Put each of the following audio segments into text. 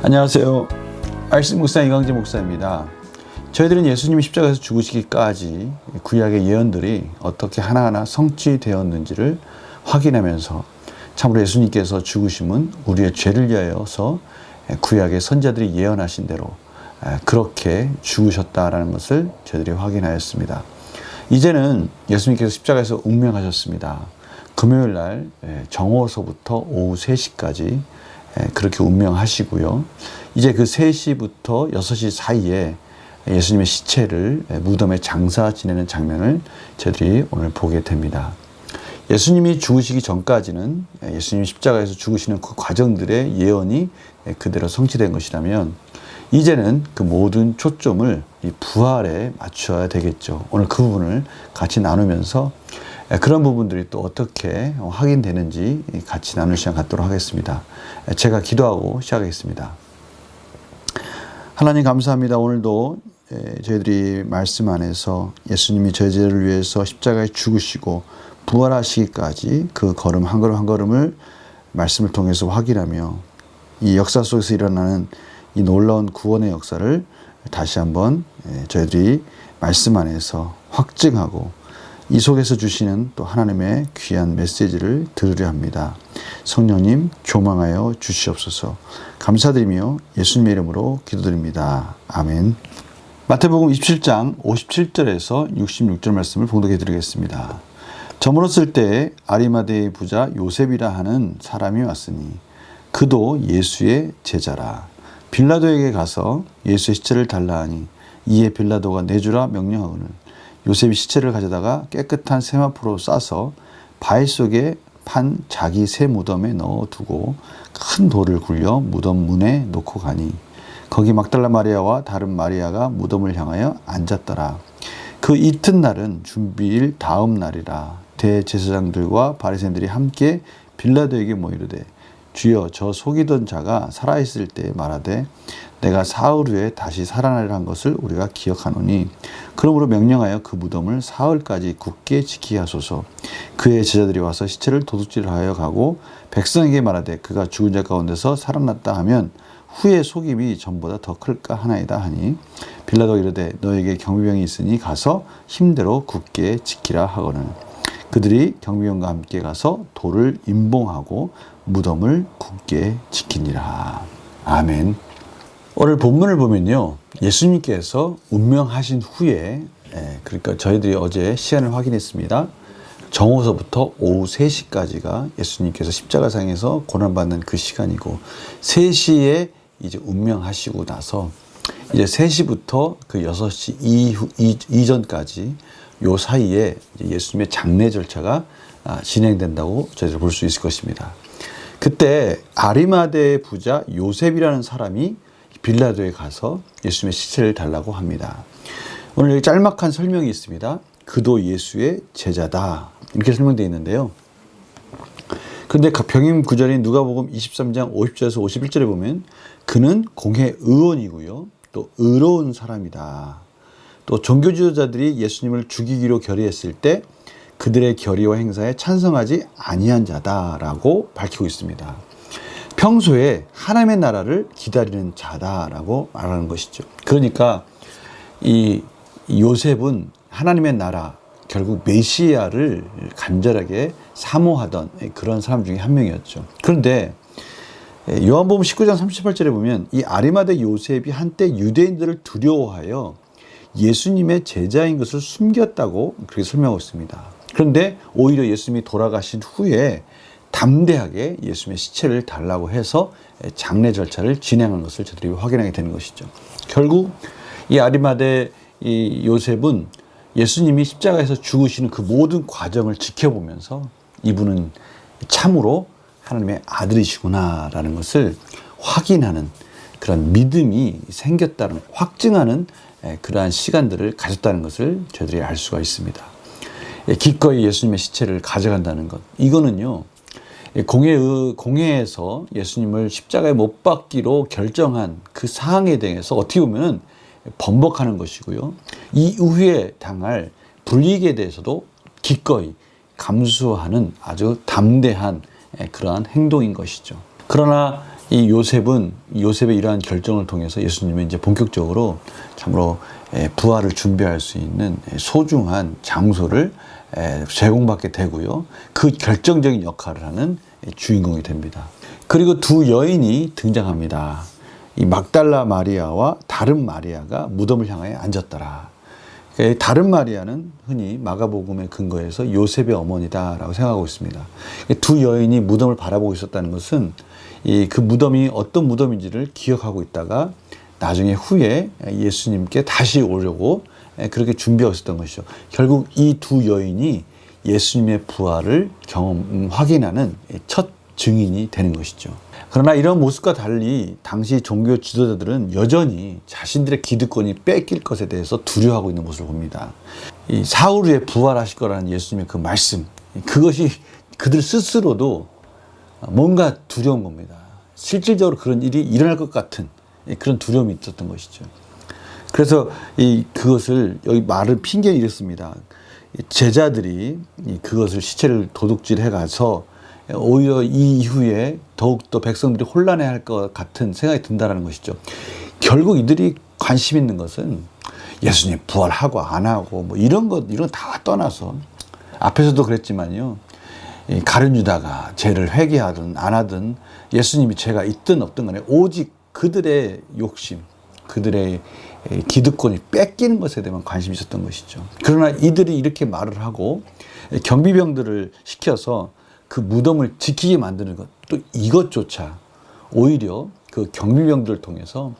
안녕하세요. RC 목사 이광재 목사입니다. 저희들은 예수님이 십자가에서 죽으시기까지 구약의 예언들이 어떻게 하나하나 성취되었는지를 확인하면서 참으로 예수님께서 죽으심은 우리의 죄를 위하여서 구약의 선자들이 예언하신 대로 그렇게 죽으셨다라는 것을 저희들이 확인하였습니다. 이제는 예수님께서 십자가에서 운명하셨습니다. 금요일 날 정오서부터 오후 3시까지 그렇게 운명하시고요. 이제 그 3시부터 6시 사이에 예수님의 시체를 무덤에 장사 지내는 장면을 저희들이 오늘 보게 됩니다. 예수님이 죽으시기 전까지는 예수님이 십자가에서 죽으시는 그 과정들의 예언이 그대로 성취된 것이라면 이제는 그 모든 초점을 이 부활에 맞춰야 되겠죠. 오늘 그 부분을 같이 나누면서 그런 부분들이 또 어떻게 확인되는지 같이 나눌 시간 갖도록 하겠습니다. 제가 기도하고 시작하겠습니다. 하나님 감사합니다. 오늘도 저희들이 말씀 안에서 예수님이 저희 죄를 위해서 십자가에 죽으시고 부활하시기까지 그 걸음 한 걸음 한 걸음을 말씀을 통해서 확인하며 이 역사 속에서 일어나는 이 놀라운 구원의 역사를 다시 한번 저희들이 말씀 안에서 확증하고 이 속에서 주시는 또 하나님의 귀한 메시지를 들으려 합니다. 성령님 교망하여 주시옵소서. 감사드리며 예수님의 이름으로 기도드립니다. 아멘. 마태복음 27장 57절에서 66절 말씀을 봉독해 드리겠습니다. 저물었을 때 아리마대의 부자 요셉이라 하는 사람이 왔으니 그도 예수의 제자라. 빌라도에게 가서 예수의 시체를 달라 하니 이에 빌라도가 내주라 명령하거늘 요셉이 시체를 가져다가 깨끗한 세마포로 싸서 바위 속에 판 자기 새 무덤에 넣어두고 큰 돌을 굴려 무덤 문에 놓고 가니 거기 막달라 마리아와 다른 마리아가 무덤을 향하여 앉았더라. 그 이튿날은 준비일 다음 날이라. 대제사장들과 바리새인들이 함께 빌라도에게 모이르되 주여 저 속이던 자가 살아있을 때 말하되 내가 사흘 후에 다시 살아나리라 한 것을 우리가 기억하노니 그러므로 명령하여 그 무덤을 사흘까지 굳게 지키게 하소서. 그의 제자들이 와서 시체를 도둑질하여 가고 백성에게 말하되 그가 죽은 자 가운데서 살아났다 하면 후에 속임이 전보다 더 클까 하나이다 하니 빌라도가 이르되 너에게 경비병이 있으니 가서 힘대로 굳게 지키라 하거늘 그들이 경비병과 함께 가서 돌을 임봉하고 무덤을 굳게 지키니라. 아멘. 오늘 본문을 보면요, 예수님께서 운명하신 후에 그러니까 저희들이 어제 시간을 확인했습니다. 정오서부터 오후 3시까지가 예수님께서 십자가상에서 고난받는 그 시간이고 3시에 이제 운명하시고 나서 이제 3시부터 그 6시 이전까지 요 사이에 예수님의 장례 절차가 진행된다고 저희들 볼 수 있을 것입니다. 그때 아리마대의 부자 요셉이라는 사람이 빌라도에 가서 예수님의 시체를 달라고 합니다. 오늘 여기 짤막한 설명이 있습니다. 그도 예수의 제자다 이렇게 설명되어 있는데요. 그런데 병임 구절인 누가복음 23장 50절에서 51절에 보면 그는 공회 의원이고요. 또 의로운 사람이다. 또 종교 지도자들이 예수님을 죽이기로 결의했을 때 그들의 결의와 행사에 찬성하지 아니한 자다라고 밝히고 있습니다. 평소에 하나님의 나라를 기다리는 자다라고 말하는 것이죠. 그러니까 이 요셉은 하나님의 나라, 결국 메시아를 간절하게 사모하던 그런 사람 중에 한 명이었죠. 그런데 요한복음 19장 38절에 보면 이 아리마대 요셉이 한때 유대인들을 두려워하여 예수님의 제자인 것을 숨겼다고 그렇게 설명하고 있습니다. 그런데 오히려 예수님이 돌아가신 후에 담대하게 예수님의 시체를 달라고 해서 장례 절차를 진행한 것을 저들이 확인하게 되는 것이죠. 결국 이 아리마대 이 요셉은 예수님이 십자가에서 죽으시는 그 모든 과정을 지켜보면서 이분은 참으로 하나님의 아들이시구나라는 것을 확인하는 그런 믿음이 생겼다는 확증하는 그러한 시간들을 가졌다는 것을 저희들이 알 수가 있습니다. 기꺼이 예수님의 시체를 가져간다는 것, 이거는요 공회에서 예수님을 십자가에 못 박기로 결정한 그 사항에 대해서 어떻게 보면 번복하는 것이고요, 이후에 당할 불이익에 대해서도 기꺼이 감수하는 아주 담대한 그러한 행동인 것이죠. 그러나 이 요셉의 이러한 결정을 통해서 예수님은 이제 본격적으로 참으로 부활을 준비할 수 있는 소중한 장소를 제공받게 되고요. 그 결정적인 역할을 하는 주인공이 됩니다. 그리고 두 여인이 등장합니다. 이 막달라 마리아와 다른 마리아가 무덤을 향하여 앉았더라. 다른 마리아는 흔히 마가복음의 근거에서 요셉의 어머니다라고 생각하고 있습니다. 두 여인이 무덤을 바라보고 있었다는 것은 그 무덤이 어떤 무덤인지를 기억하고 있다가 나중에 후에 예수님께 다시 오려고 그렇게 준비하고 있었던 것이죠. 결국 이 두 여인이 예수님의 부활을 확인하는 첫 증인이 되는 것이죠. 그러나 이런 모습과 달리 당시 종교 지도자들은 여전히 자신들의 기득권이 뺏길 것에 대해서 두려워하고 있는 모습을 봅니다. 이 사흘 후에 부활하실 거라는 예수님의 그 말씀, 그것이 그들 스스로도 뭔가 두려운 겁니다. 실질적으로 그런 일이 일어날 것 같은 그런 두려움이 있었던 것이죠. 그래서 그것을 여기 말을 핑계를 이랬습니다. 제자들이 그것을 시체를 도둑질해 가서 오히려 이 이후에 더욱더 백성들이 혼란해할 것 같은 생각이 든다는 것이죠. 결국 이들이 관심 있는 것은 예수님 부활하고 안 하고 뭐 이런 다 떠나서 앞에서도 그랬지만요. 가룟 유다가 죄를 회개하든 안 하든 예수님이 죄가 있든 없든 간에 오직 그들의 욕심, 그들의 기득권이 뺏기는 것에 대한 관심이 있었던 것이죠. 그러나 이들이 이렇게 말을 하고 경비병들을 시켜서 그 무덤을 지키게 만드는 것, 또 이것조차 오히려 그 경비병들을 통해서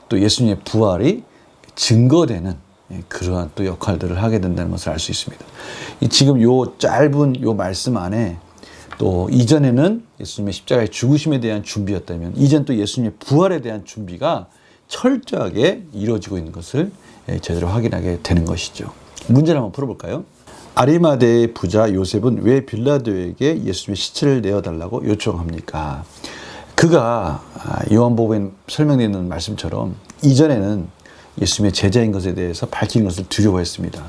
또 예수님의 부활이 증거되는 그러한 또 역할들을 하게 된다는 것을 알 수 있습니다. 지금 요 짧은 요 말씀 안에 또 이전에는 예수님의 십자가의 죽으심에 대한 준비였다면 이젠 또 예수님의 부활에 대한 준비가 철저하게 이루어지고 있는 것을 제대로 확인하게 되는 것이죠. 문제를 한번 풀어볼까요? 아리마대의 부자 요셉은 왜 빌라도에게 예수님의 시체를 내어달라고 요청합니까? 그가 요한복음에 설명되어 있는 말씀처럼 이전에는 예수님의 제자인 것에 대해서 밝힌 것을 두려워했습니다.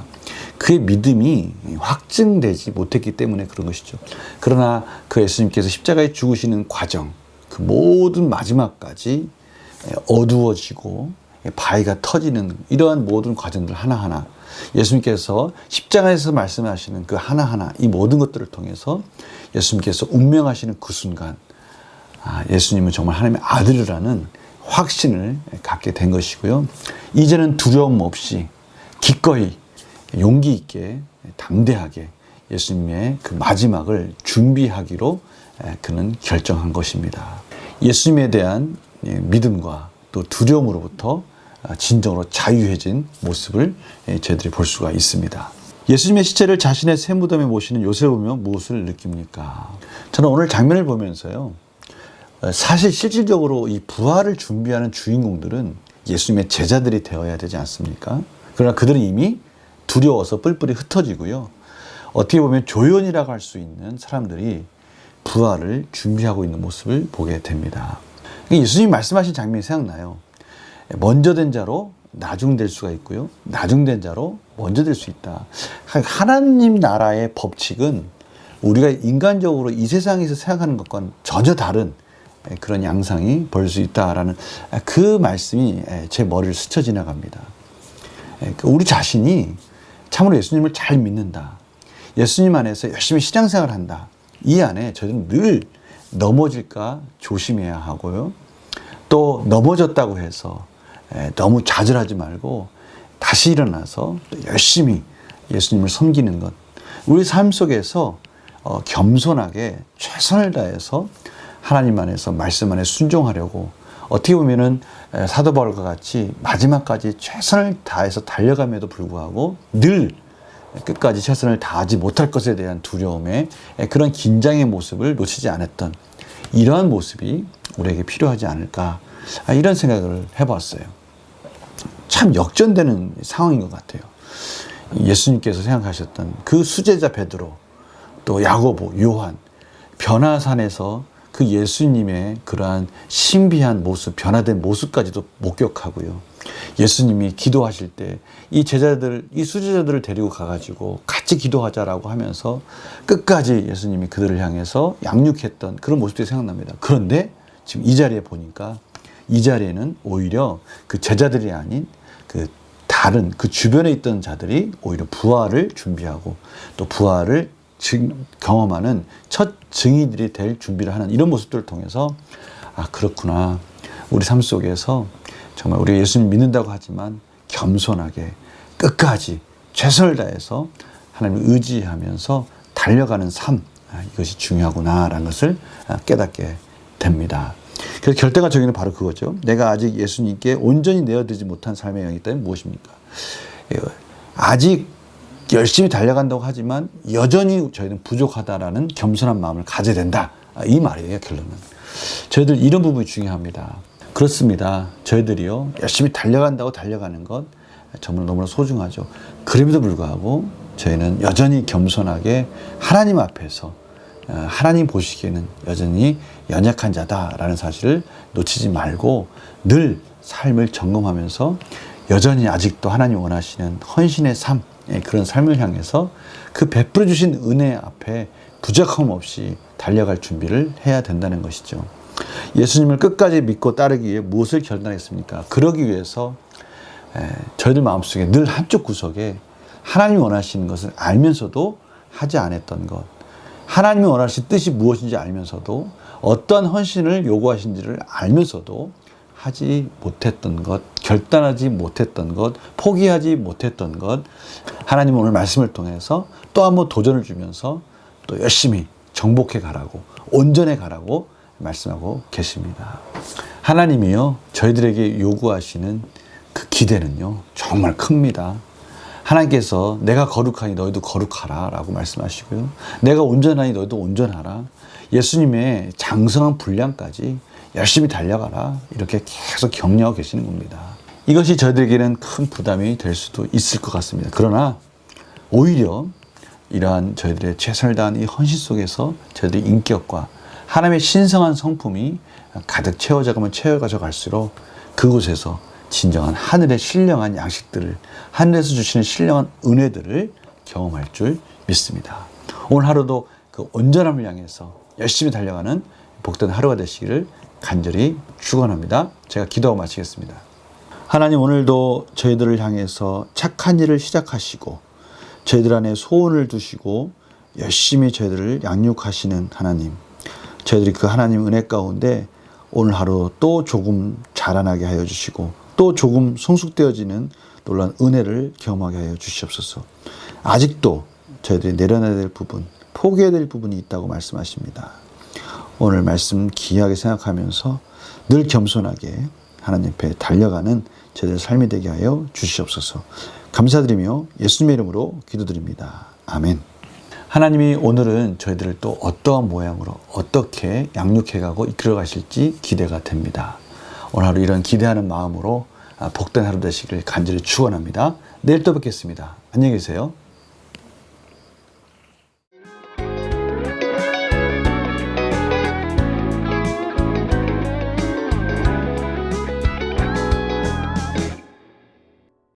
그의 믿음이 확증되지 못했기 때문에 그런 것이죠. 그러나 그 예수님께서 십자가에 죽으시는 과정, 그 모든 마지막까지 어두워지고 바위가 터지는 이러한 모든 과정들 하나하나 예수님께서 십자가에서 말씀하시는 그 하나하나 이 모든 것들을 통해서 예수님께서 운명하시는 그 순간 예수님은 정말 하나님의 아들이라는 확신을 갖게 된 것이고요. 이제는 두려움 없이 기꺼이 용기 있게 담대하게 예수님의 그 마지막을 준비하기로 그는 결정한 것입니다. 예수님에 대한 믿음과 또 두려움으로부터 진정으로 자유해진 모습을 저희들이 볼 수가 있습니다. 예수님의 시체를 자신의 새 무덤에 모시는 요셉을 보면 무엇을 느낍니까? 저는 오늘 장면을 보면서요. 사실 실질적으로 이 부활을 준비하는 주인공들은 예수님의 제자들이 되어야 되지 않습니까? 그러나 그들은 이미 두려워서 뿔뿔이 흩어지고요. 어떻게 보면 조연이라고 할 수 있는 사람들이 부활을 준비하고 있는 모습을 보게 됩니다. 예수님이 말씀하신 장면이 생각나요. 먼저 된 자로 나중될 수가 있고요. 나중된 자로 먼저 될 수 있다. 하나님 나라의 법칙은 우리가 인간적으로 이 세상에서 생각하는 것과는 전혀 다른 그런 양상이 볼 수 있다라는 그 말씀이 제 머리를 스쳐 지나갑니다. 우리 자신이 참으로 예수님을 잘 믿는다. 예수님 안에서 열심히 신앙생활을 한다. 이 안에 저희는 늘 넘어질까 조심해야 하고요. 또 넘어졌다고 해서 너무 좌절하지 말고 다시 일어나서 열심히 예수님을 섬기는 것. 우리 삶 속에서 겸손하게 최선을 다해서 하나님 안에서 말씀 안에 순종하려고 어떻게 보면은 사도 바울과 같이 마지막까지 최선을 다해서 달려감에도 불구하고 늘 끝까지 최선을 다하지 못할 것에 대한 두려움에 그런 긴장의 모습을 놓치지 않았던 이러한 모습이 우리에게 필요하지 않을까 이런 생각을 해봤어요. 참 역전되는 상황인 것 같아요. 예수님께서 생각하셨던 그 수제자 베드로 또 야고보, 요한 변화산에서 그 예수님의 그러한 신비한 모습, 변화된 모습까지도 목격하고요. 예수님이 기도하실 때 이 제자들, 이 수제자들을 데리고 가가지고 같이 기도하자라고 하면서 끝까지 예수님이 그들을 향해서 양육했던 그런 모습들이 생각납니다. 그런데 지금 이 자리에 보니까 이 자리에는 오히려 그 제자들이 아닌 그 다른 그 주변에 있던 자들이 오히려 부활을 준비하고 또 부활을 경험하는 첫 증인들이 될 준비를 하는 이런 모습들을 통해서 아, 그렇구나. 우리 삶 속에서 정말 우리가 예수님 믿는다고 하지만 겸손하게 끝까지 최선을 다해서 하나님을 의지하면서 달려가는 삶, 이것이 중요하구나라는 것을 깨닫게 됩니다. 그래서 결대가 바로 그거죠. 내가 아직 예수님께 온전히 내어드리지 못한 삶의 영이 있다면 무엇입니까? 아직 열심히 달려간다고 하지만 여전히 저희는 부족하다라는 겸손한 마음을 가져야 된다. 이 말이에요, 결론은. 저희들 이런 부분이 중요합니다. 그렇습니다. 저희들이요, 열심히 달려간다고 달려가는 것 정말 너무나 소중하죠. 그럼에도 불구하고 저희는 여전히 겸손하게 하나님 앞에서 하나님 보시기에는 여전히 연약한 자다라는 사실을 놓치지 말고 늘 삶을 점검하면서 여전히 아직도 하나님 원하시는 헌신의 삶, 그런 삶을 향해서 그 베풀어 주신 은혜 앞에 부족함 없이 달려갈 준비를 해야 된다는 것이죠. 예수님을 끝까지 믿고 따르기 위해 무엇을 결단했습니까? 그러기 위해서 저희들 마음속에 늘 한쪽 구석에 하나님이 원하시는 것을 알면서도 하지 않았던 것, 하나님이 원하시는 뜻이 무엇인지 알면서도 어떠한 헌신을 요구하신지를 알면서도 하지 못했던 것, 결단하지 못했던 것, 포기하지 못했던 것, 하나님 오늘 말씀을 통해서 또 한번 도전을 주면서 또 열심히 정복해 가라고, 온전해 가라고 말씀하고 계십니다. 하나님이요, 저희들에게 요구하시는 그 기대는요, 정말 큽니다. 하나님께서 내가 거룩하니 너희도 거룩하라 라고 말씀하시고요. 내가 온전하니 너희도 온전하라. 예수님의 장성한 분량까지 열심히 달려가라. 이렇게 계속 격려하고 계시는 겁니다. 이것이 저희들에게는 큰 부담이 될 수도 있을 것 같습니다. 그러나 오히려 이러한 저희들의 최선을 다한 이 헌신 속에서 저희들의 인격과 하나님의 신성한 성품이 가득 채워져가면 채워져 갈수록 그곳에서 진정한 하늘의 신령한 양식들을, 하늘에서 주시는 신령한 은혜들을 경험할 줄 믿습니다. 오늘 하루도 그 온전함을 향해서 열심히 달려가는 복된 하루가 되시기를 간절히 축원합니다. 제가 기도하고 마치겠습니다. 하나님, 오늘도 저희들을 향해서 착한 일을 시작하시고 저희들 안에 소원을 두시고 열심히 저희들을 양육하시는 하나님, 저희들이 그 하나님 은혜 가운데 오늘 하루 또 조금 자라나게 하여 주시고 또 조금 성숙되어지는 놀라운 은혜를 경험하게 하여 주시옵소서. 아직도 저희들이 내려놔야 될 부분, 포기해야 될 부분이 있다고 말씀하십니다. 오늘 말씀 귀하게 생각하면서 늘 겸손하게 하나님 앞에 달려가는 저희들의 삶이 되게 하여 주시옵소서. 감사드리며 예수님의 이름으로 기도드립니다. 아멘. 하나님이 오늘은 저희들을 또 어떠한 모양으로 어떻게 양육해가고 이끌어 가실지 기대가 됩니다. 오늘 하루 이런 기대하는 마음으로 복된 하루 되시길 간절히 축원합니다. 내일 또 뵙겠습니다. 안녕히 계세요.